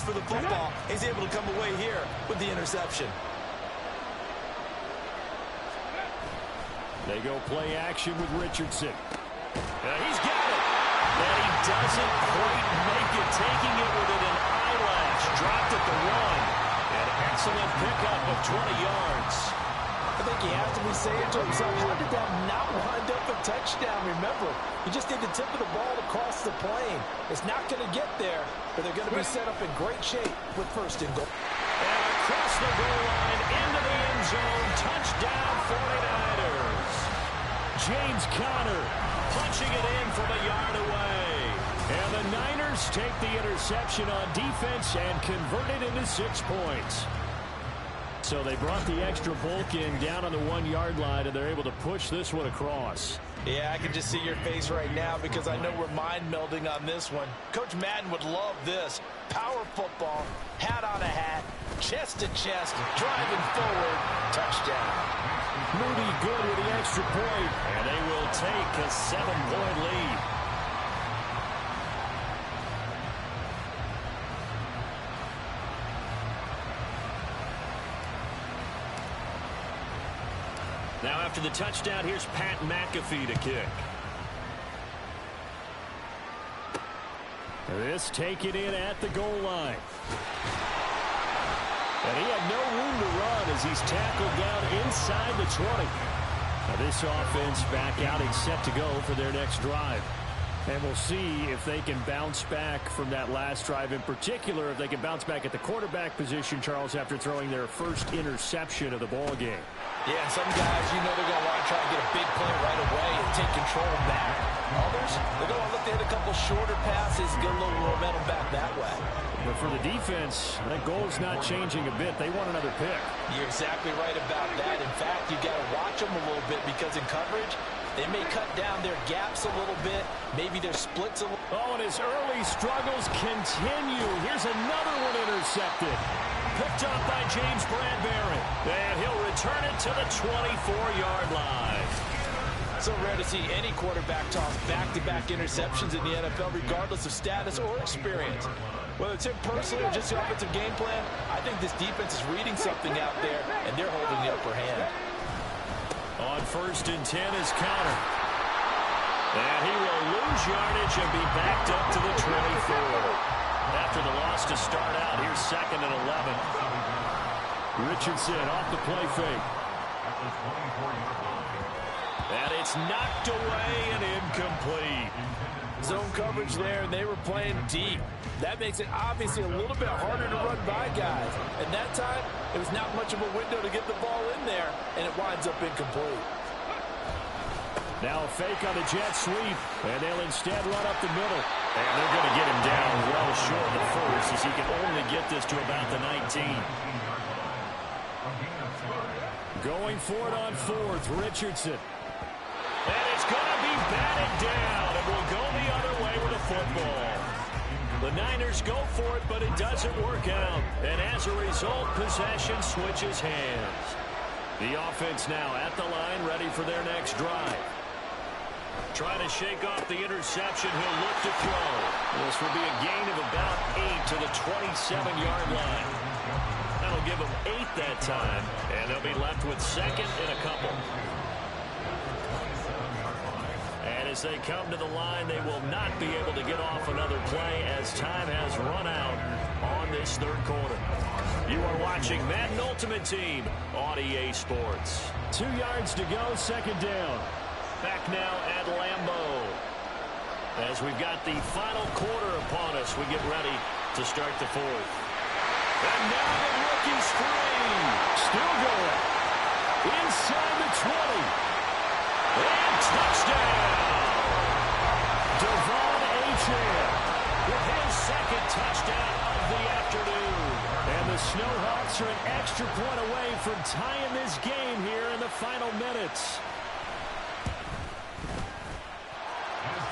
goes for the football. He's able to come away here with the interception. They go play action with Richardson. He's got it. And he doesn't quite make it, taking it within an eyelash. Dropped at the 1. An excellent pickup of 20 yards. I think he has to be saying to himself, how did that not wind up a touchdown? Remember, you just need the tip of the ball to cross the plane. It's not going to get there, but they're going to be set up in great shape with first and goal. And across the goal line, into the end zone, touchdown 49ers. James Conner punching it in from a yard away. And the Niners take the interception on defense and convert it into 6 points. So they brought the extra bulk in down on the 1-yard line, and they're able to push this one across. Yeah, I can just see your face right now because I know we're mind melding on this one. Coach Madden would love this. Power football, hat on a hat, chest to chest, driving forward, touchdown. Moody good with the extra point, and they will take a 7-point lead. Now after the touchdown, here's Pat McAfee to kick. This taken in at the goal line. And he had no room to run as he's tackled down inside the 20. Now this offense back out and set to go for their next drive. And we'll see if they can bounce back from that last drive. In particular, if they can bounce back at the quarterback position, Charles, after throwing their first interception of the ball game. Yeah, some guys, you know they're going to want to try and get a big play right away and take control back. Others, they're going to look to hit a couple shorter passes, get a little momentum back that way. But for the defense, that goal's not changing a bit. They want another pick. You're exactly right about that. In fact, you've got to watch them a little bit because in coverage, they may cut down their gaps a little bit, maybe their splits a little. Oh, and his early struggles continue. Here's another one intercepted. Picked up by James Bradbury. And he'll return it to the 24-yard line. So rare to see any quarterback toss back-to-back interceptions in the NFL, regardless of status or experience. Whether it's him personally or just the offensive game plan, I think this defense is reading something out there, and they're holding the upper hand. On 1st and 10 is Conner. And he will lose yardage and be backed up to the 24. After the loss to start out, here's 2nd and 11. Richardson off the play fake. And it's knocked away and incomplete. Zone coverage there, and they were playing deep. That makes it obviously a little bit harder to run by guys. And that time, it was not much of a window to get the ball in there, and it winds up incomplete. Now a fake on the jet sweep, and they'll instead run up the middle. And they're going to get him down well short of the first, as he can only get this to about the 19. Going for it on 4th, Richardson. And it's going to be batted down, and will go the other way with a football. The Niners go for it, but it doesn't work out. And as a result, possession switches hands. The offense now at the line, ready for their next drive. Trying to shake off the interception, he'll look to throw. This will be a gain of about 8 to the 27-yard line. That'll give them 8 that time, and they'll be left with 2nd and a couple. And as they come to the line, they will not be able to get off another play as time has run out on this 3rd quarter. You are watching Madden Ultimate Team on EA Sports. 2 yards to go, 2nd down. Back now at Lambeau. As we've got the final quarter upon us, we get ready to start the 4th. And now the rookie screen. Still going. Inside the 20. And touchdown. Devon Achane with his 2nd touchdown of the afternoon. And the Snowhawks are an extra point away from tying this game here in the final minutes.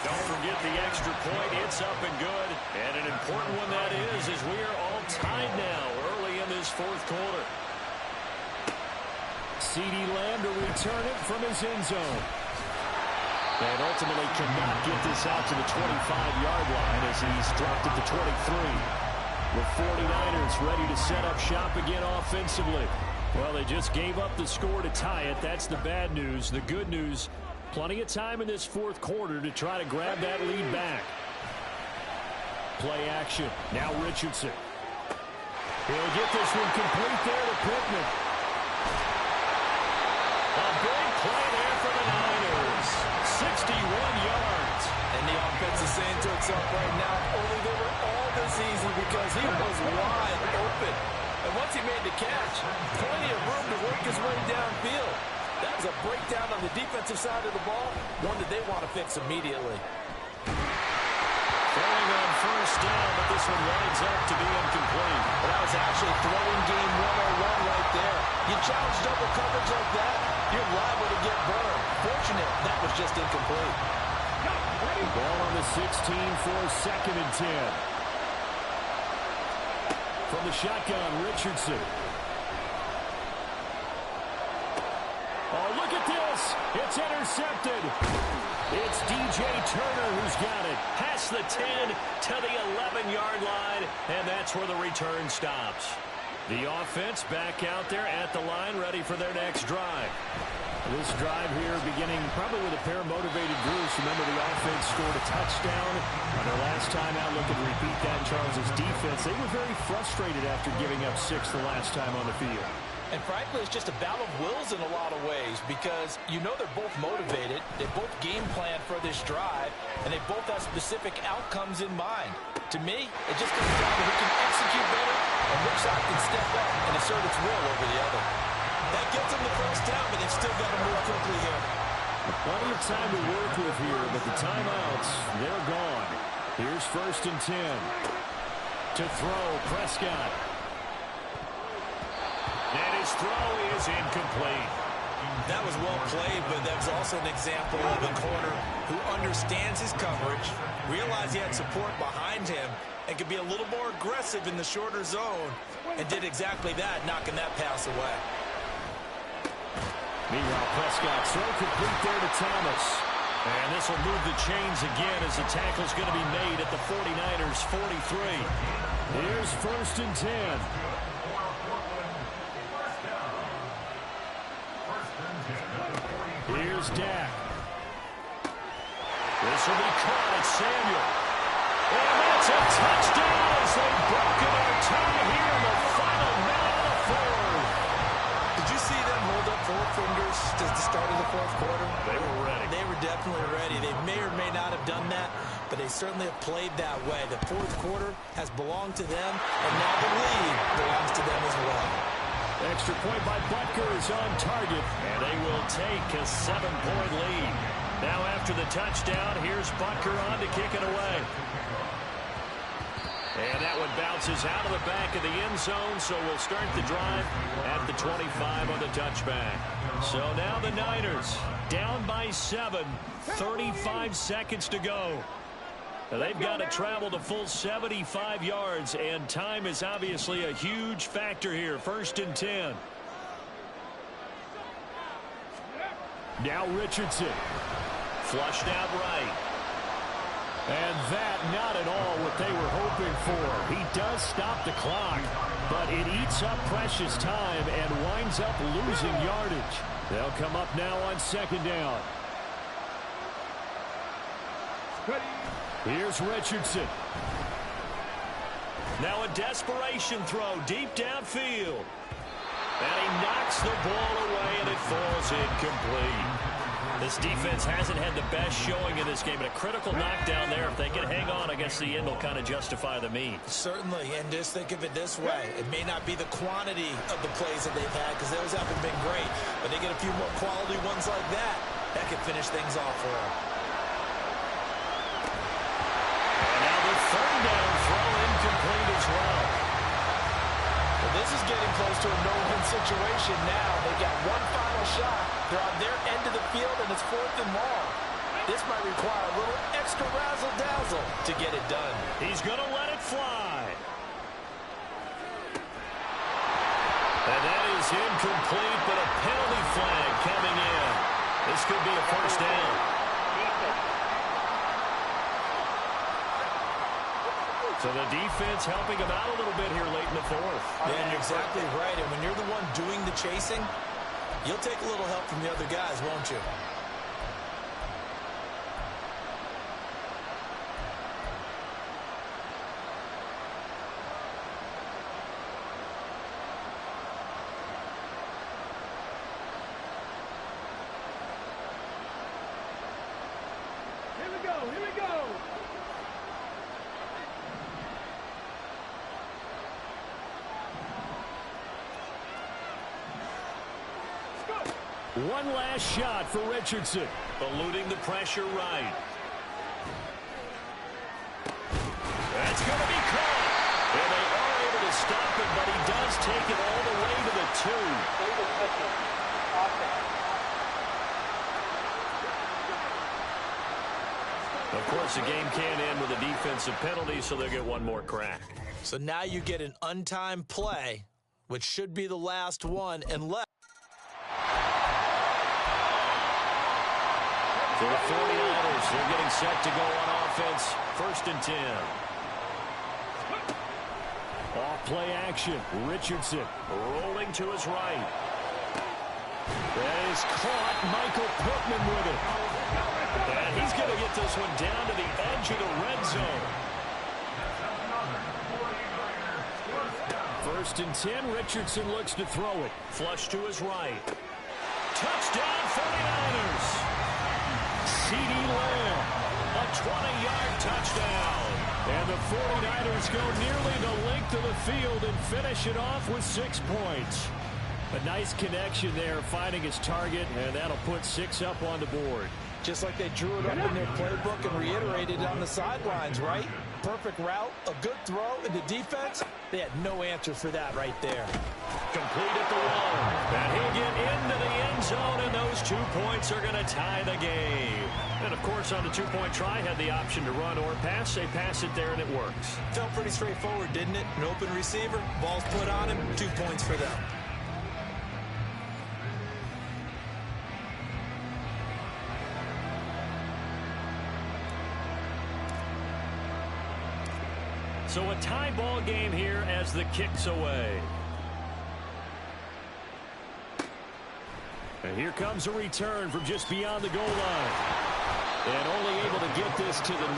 Don't forget the extra point. It's up and good. And an important one that is, as we are all tied now early in this 4th quarter. CeeDee Lamb to return it from his end zone. And ultimately cannot get this out to the 25-yard line as he's dropped at the 23. The 49ers ready to set up shop again offensively. Well, they just gave up the score to tie it. That's the bad news. The good news, plenty of time in this fourth quarter to try to grab that lead back. Play action. Now Richardson. He'll get this one complete there to Pittman. A big play there for the Niners. 61 yards. And the offense is saying to itself right now, only they were all this easy because he was wide open. And once he made the catch, plenty of room to work his way downfield. That was a breakdown on the defensive side of the ball, one that they want to fix immediately. Throwing on first down, but this one winds up to be incomplete. Well, that was actually throwing game 101 right there. You challenge double coverage like that, you're liable to get burned. Fortunate, that was just incomplete. Ball on the 16 for 2nd and 10. From the shotgun, Richardson. Oh, look at this. It's intercepted. It's DJ Turner who's got it. Past the 10 to the 11-yard line, and that's where the return stops. The offense back out there at the line, ready for their next drive. This drive here beginning probably with a pair of motivated Bruce. Remember, the offense scored a touchdown on their last time out. Looking to repeat that in Charles' defense. They were very frustrated after giving up 6 the last time on the field. And frankly, it's just a battle of wills in a lot of ways because you know they're both motivated, they both game plan for this drive, and they both have specific outcomes in mind. To me, it just comes down to who can execute better and which side can step up and assert its will over the other. That gets them the first down, but they've still got to move quickly here. Plenty of time to work with here, but the timeouts, they're gone. Here's 1st and 10. To throw, Prescott. And his throw is incomplete. That was well played, but that was also an example of a corner who understands his coverage, realized he had support behind him, and could be a little more aggressive in the shorter zone, and did exactly that, knocking that pass away. Meanwhile, Prescott's throw complete there to Thomas. And this will move the chains again as the tackle's going to be made at the 49ers' 43. Here's 1st and 10. Here's Dak. This will be caught at Samuel. And that's a touchdown as they've broken our tie here in the final minute of the fourth. Did you see them hold up 4 fingers at the start of the fourth quarter? They were ready. They were definitely ready. They may or may not have done that, but they certainly have played that way. The fourth quarter has belonged to them, and now the lead belongs to them as well. Extra point by Butker is on target, and they will take a 7-point lead. Now after the touchdown, here's Butker on to kick it away. And that one bounces out of the back of the end zone, so we'll start the drive at the 25 on the touchback. So now the Niners down by 7, 35 seconds to go. Now they've got to travel the full 75 yards, and time is obviously a huge factor here. 1st and 10. Now Richardson. Flushed out right. And that not at all what they were hoping for. He does stop the clock, but it eats up precious time and winds up losing yardage. They'll come up now on 2nd down. Here's Richardson. Now a desperation throw deep downfield. And he knocks the ball away, and it falls incomplete. This defense hasn't had the best showing in this game, but a critical knockdown there. If they can hang on, I guess the end will kind of justify the means. Certainly, and just think of it this way. It may not be the quantity of the plays that they've had, because those haven't been great, but they get a few more quality ones like that. That can finish things off for them. And now the 3rd down throw incomplete as well. Well, this is getting close to a no-win situation now. They've got one final shot. They're on their end of the field, and it's 4th and long. This might require a little extra razzle-dazzle to get it done. He's going to let it fly. And that is incomplete, but a penalty flag coming in. This could be a 1st down. So the defense helping him out a little bit here late in the fourth. Yeah, you're exactly right. And when you're the one doing the chasing, you'll take a little help from the other guys, won't you? Here we go. One last shot for Richardson. Eluding the pressure right. That's going to be caught. And they are able to stop it, but he does take it all the way to the 2. Of course, the game can end with a defensive penalty, so they'll get one more crack. So now you get an untimed play, which should be the last one, unless... For the 49ers, they're getting set to go on offense. 1st and 10. Off play action. Richardson rolling to his right. That is caught. Michael Pittman with it. And he's going to get this one down to the edge of the red zone. 1st and 10. Richardson looks to throw it. Flush to his right. Touchdown 49ers. C.D. Lamb, a 20-yard touchdown. And the 49ers go nearly the length of the field and finish it off with 6 points. A nice connection there, finding his target, and that'll put 6 up on the board. Just like they drew it up in their playbook and reiterated it on the sidelines, right? Perfect route, a good throw, and the defense, they had no answer for that right there. Complete at the 1. And he'll get into the end zone, and those 2 points are going to tie the game. And, of course, on the 2-point try, had the option to run or pass. They pass it there, and it works. Felt pretty straightforward, didn't it? An open receiver, ball's put on him, 2 points for them. So a tie ball game here as the kick's away. And here comes a return from just beyond the goal line. And only able to get this to the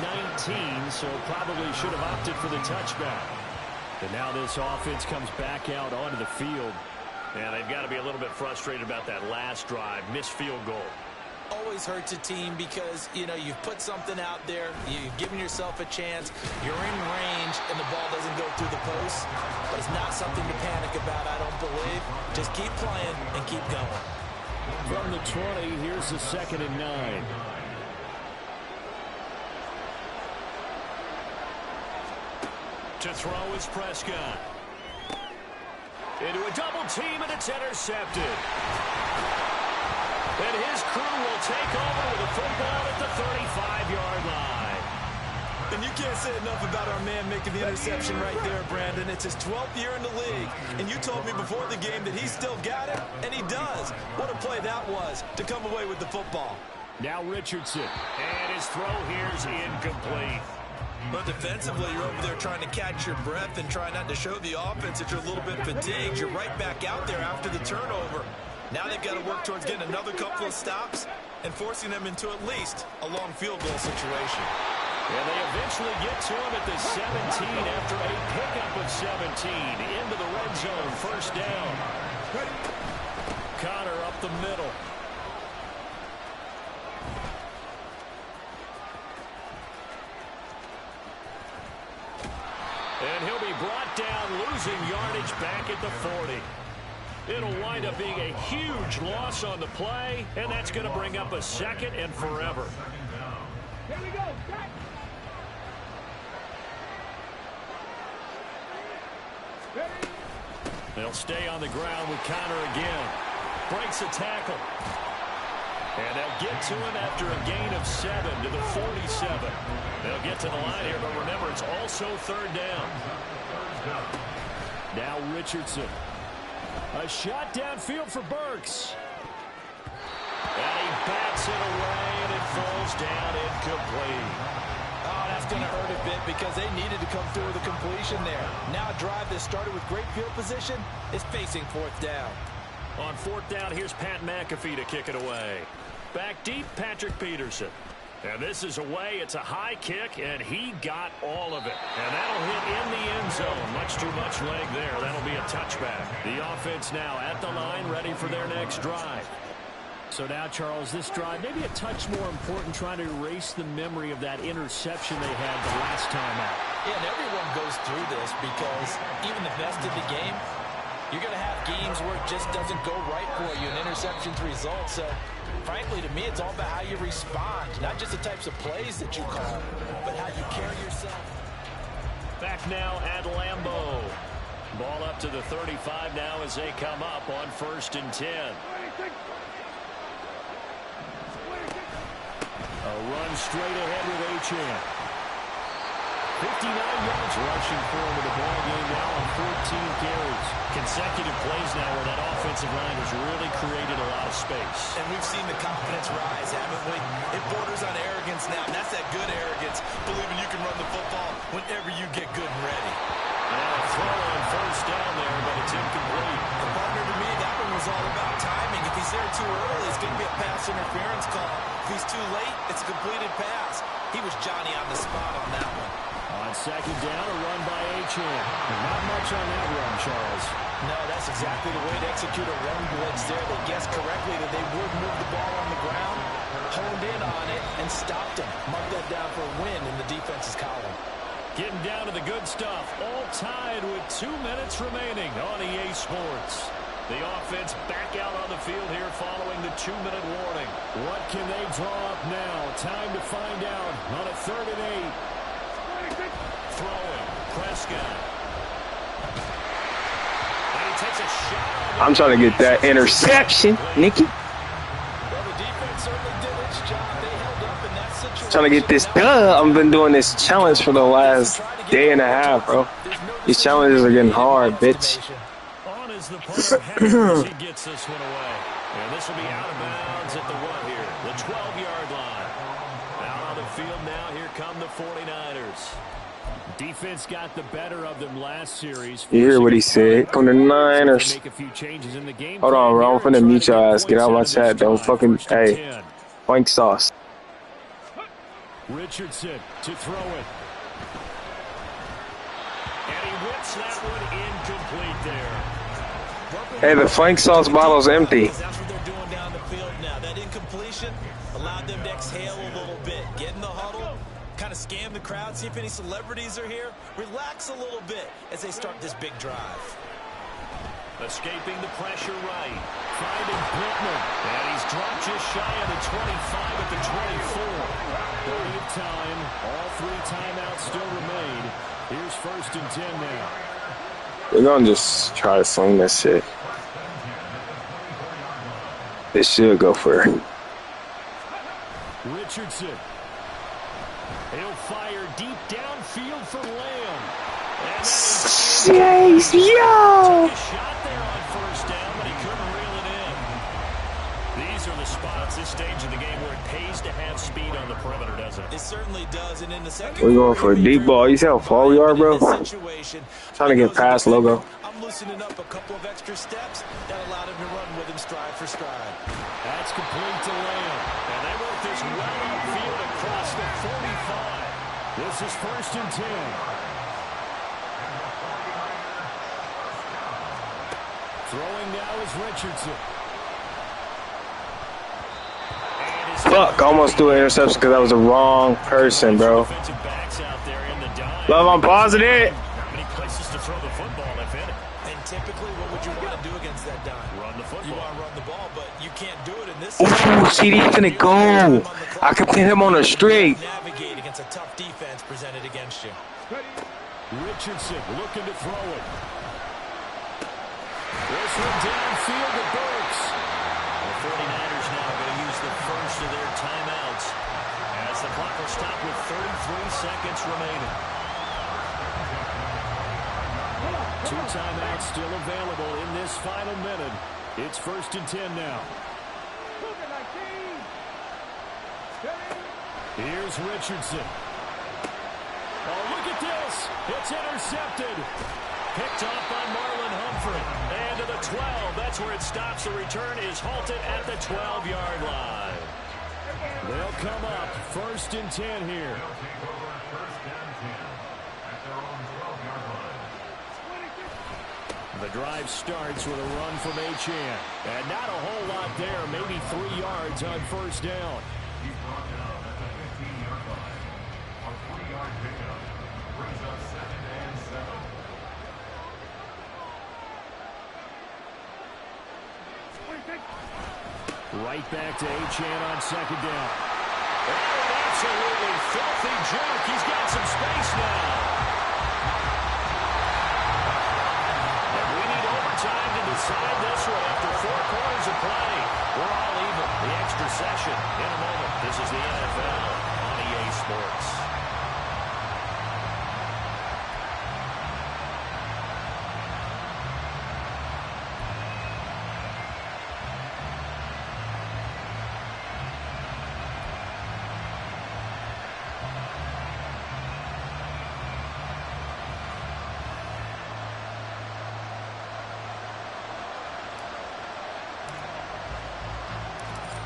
19, so probably should have opted for the touchback. And now this offense comes back out onto the field. And they've got to be a little bit frustrated about that last drive, missed field goal. Always hurts a team because, you know, you've put something out there, you've given yourself a chance, you're in range, and the ball doesn't go through the post. But it's not something to panic about, I don't believe. Just keep playing and keep going. From the 20, here's the 2nd and 9. To throw is Prescott. Into a double team, and it's intercepted. And his crew will take over with a football at the 35-yard line. And you can't say enough about our man making the interception right there, Brandon. It's his 12th year in the league, and you told me before the game that he still got it, and he does. What a play that was to come away with the football. Now Richardson, and his throw here's incomplete. But defensively, you're over there trying to catch your breath and try not to show the offense that you're a little bit fatigued. You're right back out there after the turnover. Now they've got to work towards getting another couple of stops and forcing them into at least a long field goal situation. And they eventually get to him at the 17 after a pickup of 17 into the red zone. 1st down. Connor up the middle. And he'll be brought down, losing yardage back at the 40. It'll wind up being a huge loss on the play, and that's going to bring up a 2nd and forever. Here we go. They'll stay on the ground with Connor again. Breaks a tackle. And they'll get to him after a gain of 7 to the 47. They'll get to the line here, but remember, it's also 3rd down. Now Richardson. A shot downfield for Burks. And he bats it away, and it falls down incomplete. Oh, that's going to hurt a bit because they needed to come through with a completion there. Now a drive that started with great field position is facing fourth down. On fourth down, here's Pat McAfee to kick it away. Back deep, Patrick Peterson. And this is away. It's a high kick, and he got all of it. And that'll hit in the end zone. Much too much leg there. That'll be a touchback. The offense now at the line, ready for their next drive. So now, Charles, this drive maybe a touch more important, trying to erase the memory of that interception they had the last time out. Yeah, and everyone goes through this because even the best in the game, you're going to have games where it just doesn't go right for you, and interceptions result. So, frankly, to me, it's all about how you respond, not just the types of plays that you call, but how you carry yourself. Back now at Lambeau. Ball up to the 35 now as they come up on 1st and 10. A run straight ahead with Achane. 59 yards rushing forward to the ball game now on 14 carries. Consecutive plays now where that offensive line has really created a lot of space. And we've seen the confidence rise, haven't we? It borders on arrogance now, and that's that good arrogance, believing you can run the football whenever you get good and ready. Now a throw on 1st down there, but it's incomplete. The partner, to me, that one was all about timing. If he's there too early, it's going to be a pass interference call. If he's too late, it's a completed pass. He was Johnny on the spot on that one. On 2nd down, a run by Achane. Not much on that run, Charles. No, that's exactly the way to execute a run blitz there. They guessed correctly that they would move the ball on the ground, honed in on it, and stopped him. Mark that down for a win in the defense's column. Getting down to the good stuff. All tied with 2 minutes remaining on EA Sports. The offense back out on the field here following the 2-minute warning. What can they draw up now? Time to find out on a 3rd and 8. Throwing. Prescott. And he takes a shot. I'm trying to get that interception, Nicky. Well, the defense certainly did its job. They held up in that situation. Trying to get this dub. I've been doing this challenge for the last day and a half, bro. These challenges are getting hard, bitch. On is the punter, Harris. He gets this one away. And this will be out of bounds at the 1 here. The 12-yard line. Out on the field now. Here come the 49ers. Defense got the better of them last series. You hear what he said? Come to Niners. Make a few changes in the game. Hold on, bro. I'm finna mute your ass. Get out of my chat. Don't fucking, hey, Wank sauce. Richardson to throw it. And he whips that one incomplete there. Hey, the flank sauce bottle's empty. That's what they're doing down the field now. That incompletion allowed them to exhale a little bit. Get in the huddle, kind of scan the crowd, see if any celebrities are here. Relax a little bit as they start this big drive. Escaping the pressure right. Finding Pittman. And he's dropped just shy of the 25 at the 24. Plenty of time. All 3 timeouts still remain. Here's 1st and 10 now. We're gonna just try to sling this shit. This should go for it. Richardson. He'll fire deep downfield for Lamb. And Jeez, yo! took a shot there on 1st down, but he couldn't reel it in. These are the spots, this stage of the game, where it pays to have speed on the perimeter, doesn't it? It certainly does, and in the second We're going for a deep ball. You see how far we are, bro? Trying to get past logo. I'm loosening up a couple of extra steps that allowed him to run with him stride for stride. That's complete to Lamb. And they work this well upfield across the 45. This is 1st and 10. Throwing now is Richardson. Fuck, I almost threw an interception because that was the wrong person, bro. Love, I'm pausing it. Not many places to throw the football, if any. And typically, what would you want to do against that dime? Run the football. You want to run the ball, but you can't do it in this. Ooh, CD finna go. I can pin him on a straight. Navigate against a tough defense presented against you. Richardson looking to throw it. This one downfield to Burks. The 49ers now going to use the first of their timeouts as the clock will stop with 33 seconds remaining. 2 timeouts still available in this final minute. It's 1st and 10 now. Here's Richardson. this. It's intercepted. Picked off by Marlon Humphrey. And to the 12. That's where it stops. The return is halted at the 12-yard line. They'll come up 1st and 10 here. The drive starts with a run from Achane. And not a whole lot there. Maybe 3 yards on 1st down. Right back to Achane on 2nd down. Oh, absolutely filthy junk. He's got some space now. And we need overtime to decide this one after 4 quarters of play. We're all even. The extra session in a moment. This is the NFL on EA Sports.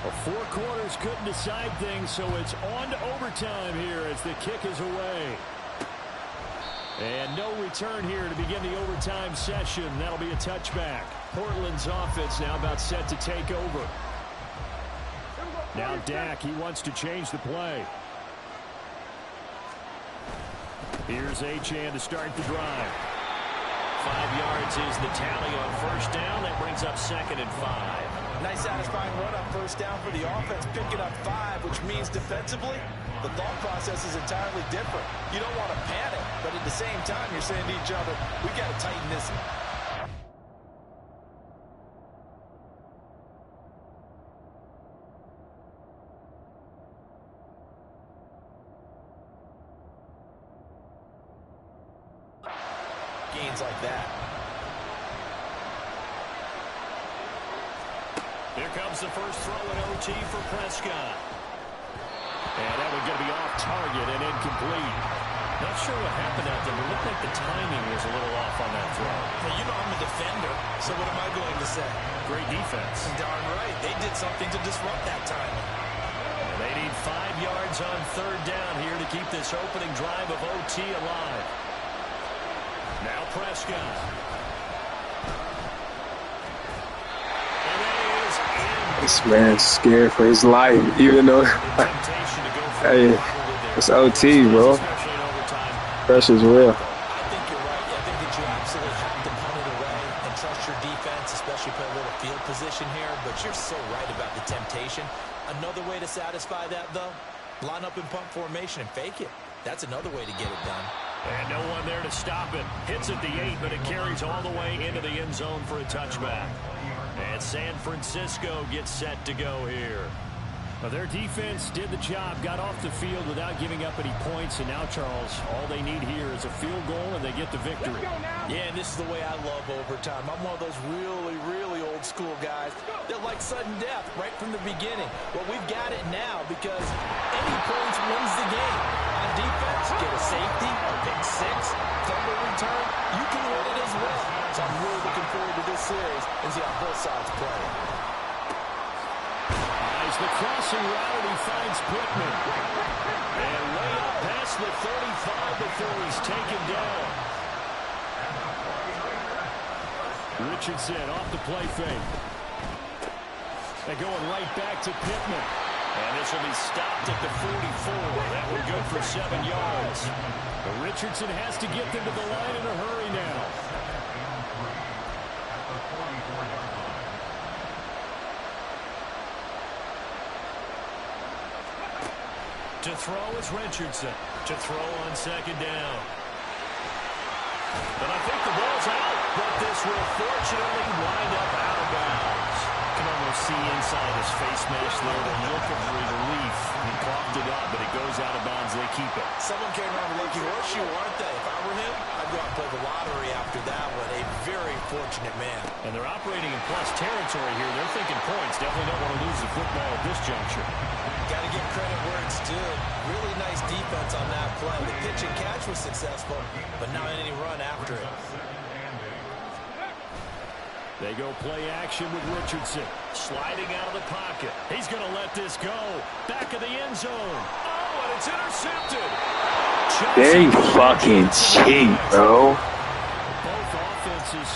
Well, 4 quarters couldn't decide things, so it's on to overtime here as the kick is away. And no return here to begin the overtime session. That'll be a touchback. Portland's offense now about set to take over. Now Dak, he wants to change the play. Here's Achane to start the drive. 5 yards is the tally on 1st down. That brings up 2nd and 5. Nice satisfying run on 1st down for the offense, picking up 5, which means defensively, the thought process is entirely different. You don't want to panic, but at the same time, you're saying to each other, we got to tighten this up. Gains like that. Here comes the first throw in OT for Prescott. And that one going to be off target and incomplete. Not sure what happened out there, but it looked like the timing was a little off on that throw. Well, you know I'm a defender, so what am I going to say? Great defense. Darn right. They did something to disrupt that timing. And they need 5 yards on 3rd down here to keep this opening drive of OT alive. Now Prescott. This man's scared for his life, even though hey, it's OT, bro. Pressure's real. I think you're right. I think that you absolutely have to punt it away and trust your defense, especially play a little field position here. But you're so right about the temptation. Another way to satisfy that, though, line up in punt formation and fake it. That's another way to get it done. And no one there to stop it. Hits at the 8, but it carries all the way into the end zone for a touchback. And San Francisco gets set to go here. Well, their defense did the job, got off the field without giving up any points. And now, Charles, all they need here is a field goal, and they get the victory. Yeah, and this is the way I love overtime. I'm one of those really, really old school guys that like sudden death right from the beginning. Well, we've got it now because any points wins the game. On defense, get a safety, a pick 6, fumble return, you can win it as well. So I'm really looking forward to this series and see how both sides play. As the crossing route, he finds Pittman. And way up past the 35 before he's taken down. Richardson off the play fake. They're going right back to Pittman. And this will be stopped at the 44. That will go for 7 yards. But Richardson has to get them to the line in a hurry now. To throw is Richardson. To throw on 2nd down. But I think the ball's out. But this will fortunately wind up out of bounds. Can almost see inside his face mask there the look of relief. He coughed it up, but it goes out of bounds. They keep it. Someone carrying around a lucky horseshoe, aren't they? If I were him, I'd go out and play the lottery after that one. A very fortunate man. And they're operating in plus territory here. They're thinking points. Definitely don't want to lose the football at this juncture. Got to give credit where it's due. Really nice defense on that play. The pitch and catch was successful, but not any run after it. They go play action with Richardson. Sliding out of the pocket. He's going to let this go. Back of the end zone. Oh, and it's intercepted. They fucking cheat, bro.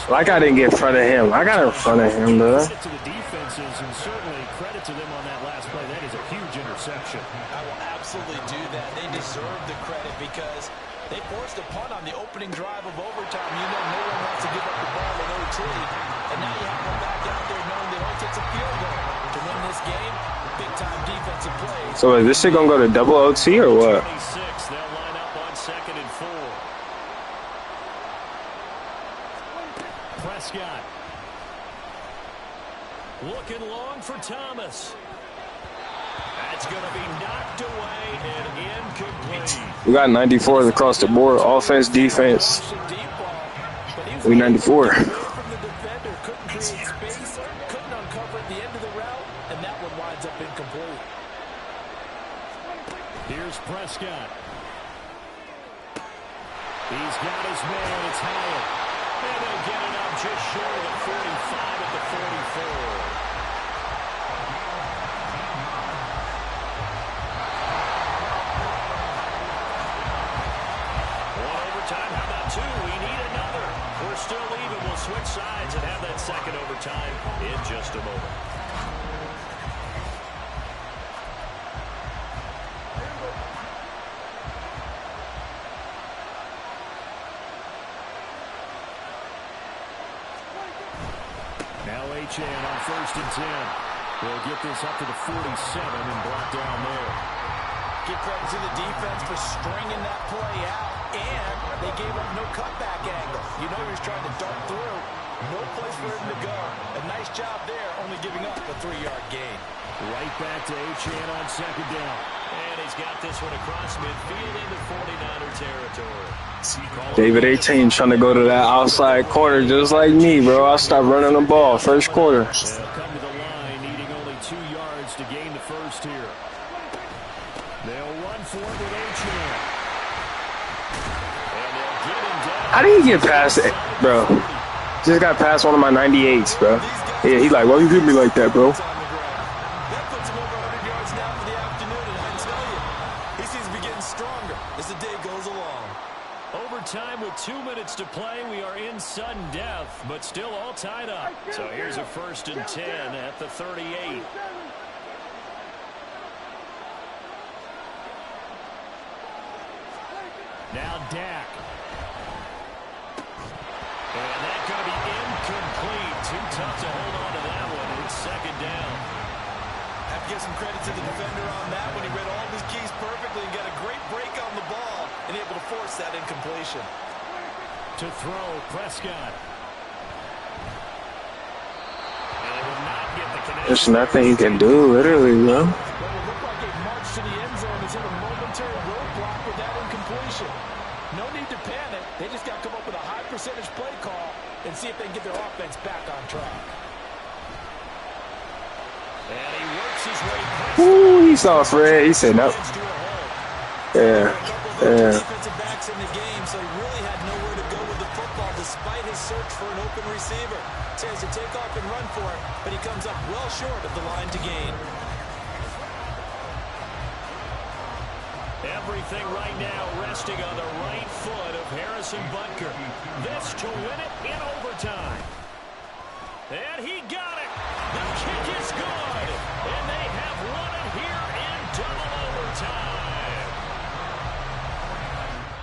Like I didn't get in front of him. I got in front of him, though. Credit to the defenses, and certainly credit to them on that last play. That is a huge interception. I will absolutely do that. They deserve the credit because they forced a punt on the opening drive of overtime. You know no one wants to give up the ball in OT. And now you have them back out there knowing that it only takes a field goal to win this game. Big-time defensive plays. So is this shit gonna go to double OT or what? 26, they'll line up on 2nd and 4. Prescott. Looking long for Thomas. That's going to be knocked away and incomplete. We got 94s across the board. Offense, defense. We 94. From the defender, couldn't create space, couldn't uncover at the end of the route, and that one winds up incomplete. Here's Prescott. He's got his man. It's Howard. And they'll get it up just short of the 45 at the 44. How about 2? We need another. We're still even. We'll switch sides and have that second overtime in just a moment. Now Achane on 1st and 10. We'll get this up to the 47 and brought down there. Give credit to the defense for stringing that play out, and they gave up no cutback angle. You know he was trying to dart through. No place for him to go. A nice job there, only giving up a 3-yard gain. Right back to Achane on 2nd down. And he's got this one across midfield into 49er territory. David Achane trying to go to that outside corner just like me, bro. I stopped running the ball first quarter. They'll come to the line, needing only 2 yards to gain the first here. They'll run for it with Achane. And they'll get him down. How did he get past it, bro? Just got past one of my 98s, bro. Yeah, he like, why you hit me like that, bro? That puts him over 100 yards now for the afternoon, and I tell you, he seems to be getting stronger as the day goes along. Overtime with 2 minutes to play. We are in sudden death, but still all tied up. So here's a 1st and 10 at the 38. Now Dak. And that's going to be incomplete. Too tough to hold on to that one. It's 2nd down. Have to give some credit to the defender on that when he read all of his keys perfectly and got a great break on the ball and able to force that incompletion. To throw, Prescott. And they will not get the connection. There's nothing he can do, literally, bro. But it looked like a march to the end zone is in a momentary roadblock with that incompletion. No need to panic. They just got to come up with a high percentage play call and see if they can get their offense back on track. And he works his way past. Ooh, he saw Fred. He said no. Yeah, yeah. Defensive backs in the game, so he really had nowhere to go with the football despite his search for an open receiver. Tries to take off and run for it, but he comes up well short of the line to gain. Everything right now resting on the right foot of Harrison Butker. This to win it in overtime. And he got it. The kick is good. And they have won it here in double overtime.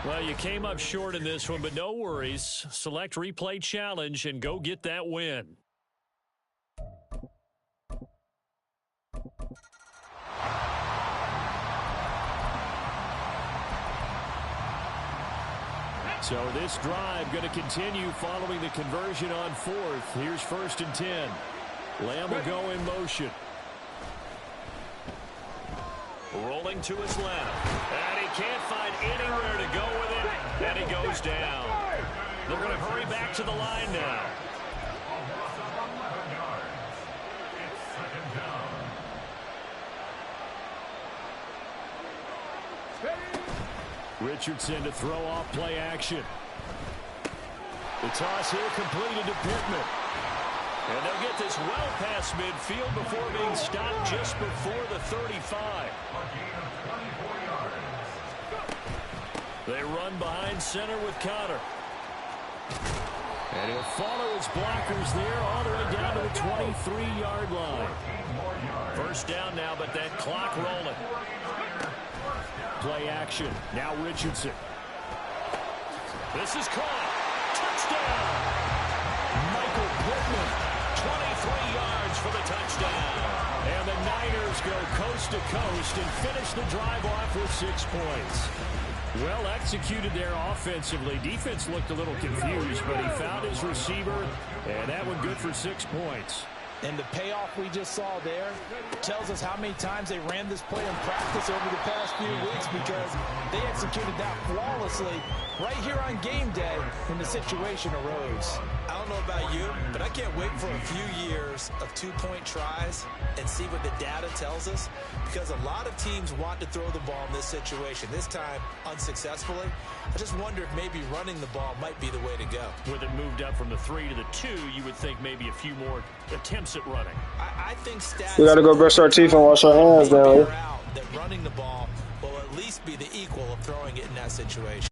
Well, you came up short in this one, but no worries. Select replay challenge and go get that win. So this drive going to continue following the conversion on 4th. Here's 1st and 10. Lamb will go in motion. Rolling to his left. And he can't find anywhere to go with it. And he goes down. They're going to hurry back to the line now. Richardson to throw off play action. The toss here completed to Pittman. And they'll get this well past midfield before being stopped just before the 35. They run behind center with Connor. And he'll follow his blockers there all the way down to the 23-yard line. First down now, but that clock rolling. Play action. Now Richardson. This is caught. Touchdown. Michael Pittman. 23 yards for the touchdown. And the Niners go coast to coast and finish the drive off with 6 points. Well executed there offensively. Defense looked a little confused, but he found his receiver, and that one good for 6 points. And the payoff we just saw there tells us how many times they ran this play in practice over the past few weeks, because they executed that flawlessly right here on game day when the situation arose. I don't know about you, but I can't wait for a few years of two-point tries and see what the data tells us, because a lot of teams want to throw the ball in this situation, this time unsuccessfully. I just wonder if maybe running the ball might be the way to go. With it moved up from the 3 to the 2, you would think maybe a few more attempts at running. I think stats... We got to go brush our teeth and wash our hands down here. That running the ball will at least be the equal of throwing it in that situation.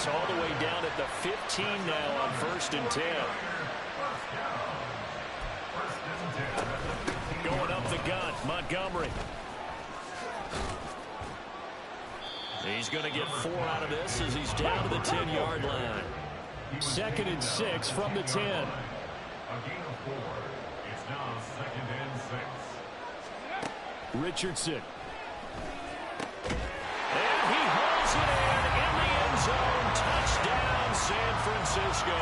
It's all the way down at the 15 now on 1st and 10. Going up the gut, Montgomery. He's going to get 4 out of this as he's down to the 10-yard line. 2nd and 6 from the 10. A gain of 4. It's now 2nd and 6. Richardson. And he holds it in the end zone. Touchdown, San Francisco.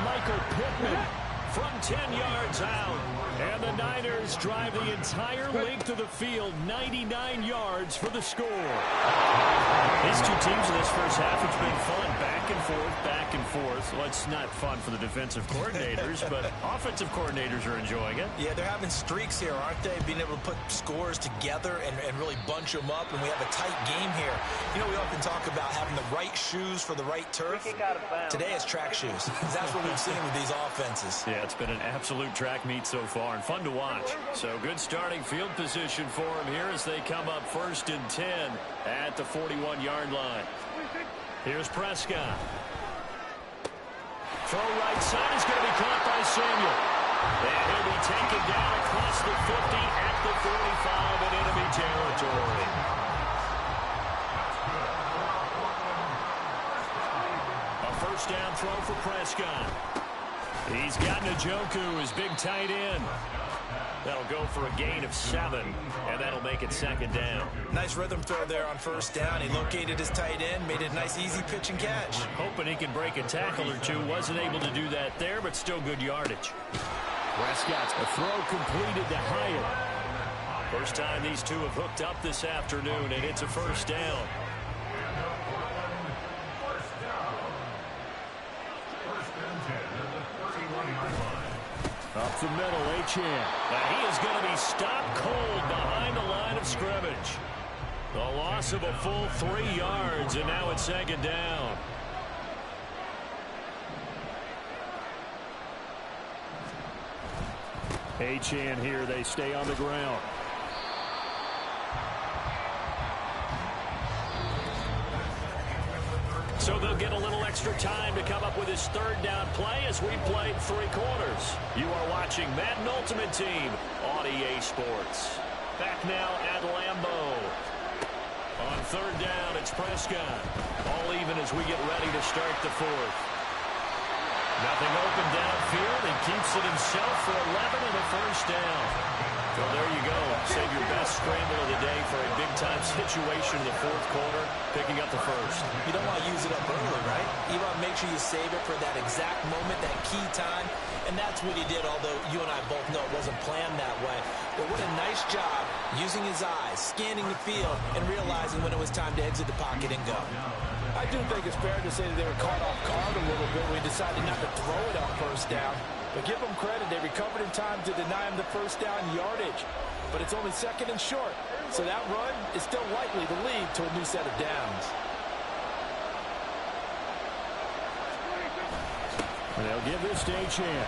Michael Pittman from 10 yards out. And the Niners drive the entire length of the field, 99 yards for the score. These two teams in this first half, it's been fun. Back and forth, back and forth. Well, it's not fun for the defensive coordinators, but offensive coordinators are enjoying it. Yeah, they're having streaks here, aren't they? Being able to put scores together and really bunch them up, and we have a tight game here. You know, we often talk about having the right shoes for the right turf. Today it's track shoes. That's what we've seen with these offenses. Yeah, it's been an absolute track meet so far and fun to watch. So good starting field position for them here as they come up 1st and 10 at the 41-yard line. Here's Prescott. Throw right side is going to be caught by Samuel. And he'll be taken down across the 50 at the 45 in enemy territory. A 1st down throw for Prescott. He's got Njoku, his big tight end. That'll go for a gain of 7, and that'll make it 2nd down. Nice rhythm throw there on 1st down. He located his tight end, made it a nice easy pitch and catch. Hoping he can break a tackle or two. Wasn't able to do that there, but still good yardage. Prescott's a throw completed to Hyatt. First time these two have hooked up this afternoon, and it's a 1st down. Up the middle, Achane. Now he is going to be stopped cold behind the line of scrimmage. The loss of a full 3 yards, and now it's 2nd down. Achane here, they stay on the ground. So they'll get a little extra time to come up with his 3rd down play as we played 3 quarters. You are watching Madden Ultimate Team on EA Sports. Back now at Lambeau. On 3rd down, it's Prescott. All even as we get ready to start the 4th. Nothing open downfield. He keeps it himself for 11 and a 1st down. So there you go. Save your best scramble of the day for a big-time situation in the 4th quarter, picking up the 1st. You don't want to use it up early, right? You want to make sure you save it for that exact moment, that key time. And that's what he did, although you and I both know it wasn't planned that way. But what a nice job using his eyes, scanning the field, and realizing when it was time to exit the pocket and go. I do think it's fair to say that they were caught off guard a little bit when we decided not to throw it on 1st down. But give them credit, they recovered in time to deny him the 1st down yardage. But it's only 2nd and short, so that run is still likely to lead to a new set of downs. And they'll give this to Achane.